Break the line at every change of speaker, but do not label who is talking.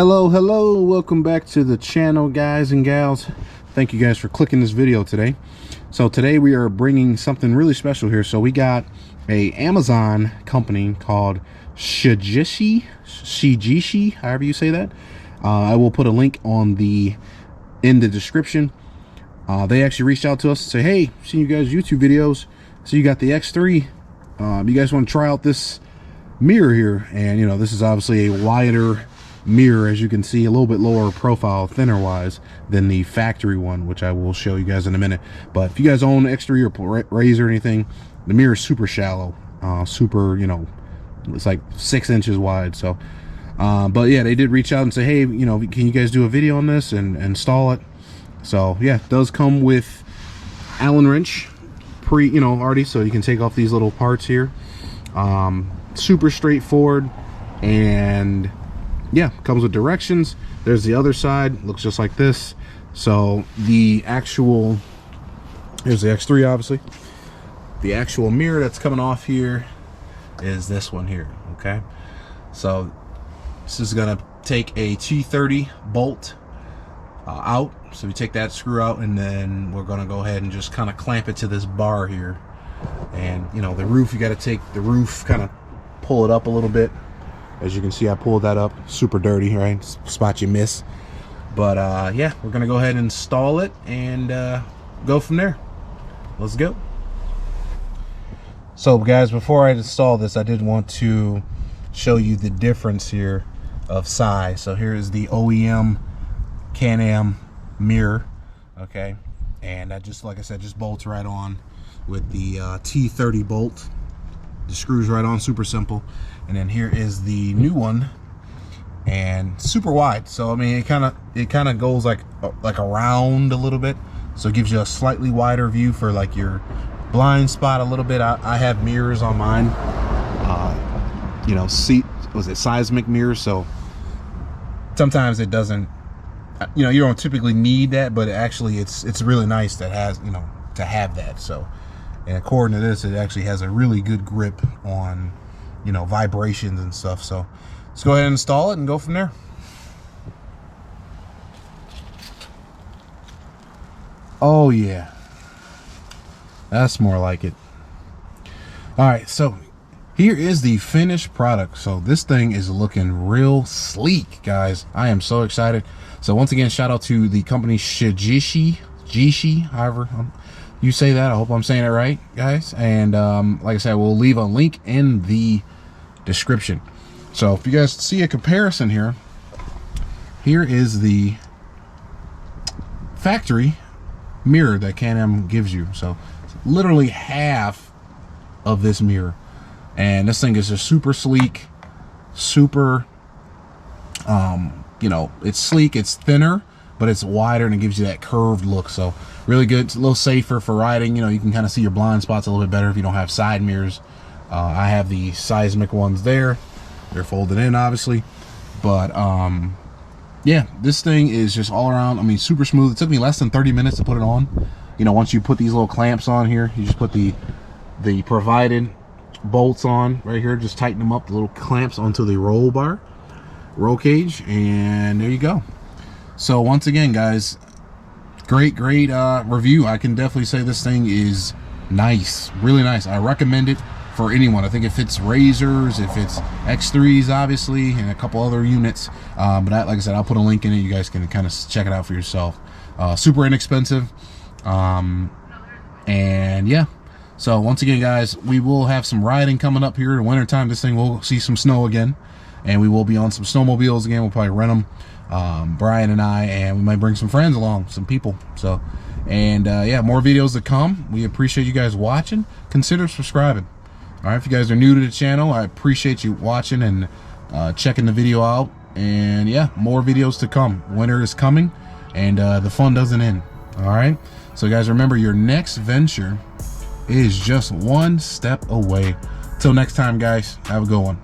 Hello, welcome back to the channel, guys and gals. Thank you guys for clicking this video today. So today we are bringing something really special here. So we got a Amazon company called SHEJISHI, however you say that. I will put a link in the description. They actually reached out to us and say, hey, seen you guys YouTube videos, so you got the X3, you guys want to try out this mirror here? And you know, this is obviously a wider mirror, as you can see, a little bit lower profile, thinner wise than the factory one, which I will show you guys in a minute. But if you guys own X3 or RZR or anything, the mirror is super shallow, super, you know, it's like 6 inches wide. So but yeah, they did reach out and say, hey, you know, can you guys do a video on this and install it? So yeah, it does come with Allen wrench already, so you can take off these little parts here. Super straightforward, and yeah, comes with directions. There's the other side, looks just like this. So the actual, here's the X3 obviously. The actual mirror that's coming off here is this one here, okay? So this is gonna take a T30 bolt out. So we take that screw out, and then we're gonna go ahead and just kind of clamp it to this bar here. And you know, the roof, you gotta take the roof, kind of pull it up a little bit. As you can see, I pulled that up. Super dirty, right? Spot you miss. But yeah, we're gonna go ahead and install it and go from there. Let's go. So guys, before I install this, I did want to show you the difference here of size. So here is the OEM Can-Am mirror, okay? And that just, like I said, just bolts right on with the T30 bolt. The screws right on, super simple. And then here is the new one, and super wide. So I mean, it kind of goes like around a little bit, so it gives you a slightly wider view for like your blind spot a little bit. I have mirrors on mine, you know, seismic mirrors, so sometimes it doesn't, you know, you don't typically need that, but actually it's really nice that has, you know, to have that. So, and according to this, it actually has a really good grip on, you know, vibrations and stuff. So let's go ahead and install it and go from there. Oh yeah, that's more like it. All right, so here is the finished product. So this thing is looking real sleek, guys. I am so excited. So once again, shout out to the company SHEJISHI, however you say that. I hope I'm saying it right, guys. And like I said, we'll leave a link in the description. So if you guys see a comparison here, here is the factory mirror that Can-Am gives you. So it's literally half of this mirror, and this thing is just super sleek, super you know, it's sleek, it's thinner, but it's wider, and it gives you that curved look. So really good. It's a little safer for riding. You know, you can kind of see your blind spots a little bit better if you don't have side mirrors. I have the seismic ones there. They're folded in, obviously. But yeah, this thing is just all around, I mean, super smooth. It took me less than 30 minutes to put it on. You know, once you put these little clamps on here, you just put the provided bolts on right here, just tighten them up, the little clamps onto the roll cage, and there you go. So once again, guys, great review. I can definitely say this thing is nice, really nice. I recommend it for anyone. I think it fits RZRs, it fits X3s obviously, and a couple other units, but like I said, I'll put a link in it. You guys can kind of check it out for yourself. Super inexpensive, and yeah. So once again, guys, we will have some riding coming up here in the winter time. This thing will see some snow again, and we will be on some snowmobiles again. We'll probably rent them, Brian and I, and we might bring some friends along, some people. So, and yeah, more videos to come. We appreciate you guys watching. Consider subscribing. All right, if you guys are new to the channel, I appreciate you watching and checking the video out. And yeah, more videos to come. Winter is coming, and the fun doesn't end. All right, so guys, remember, your next venture is just one step away. Till next time, guys, have a good one.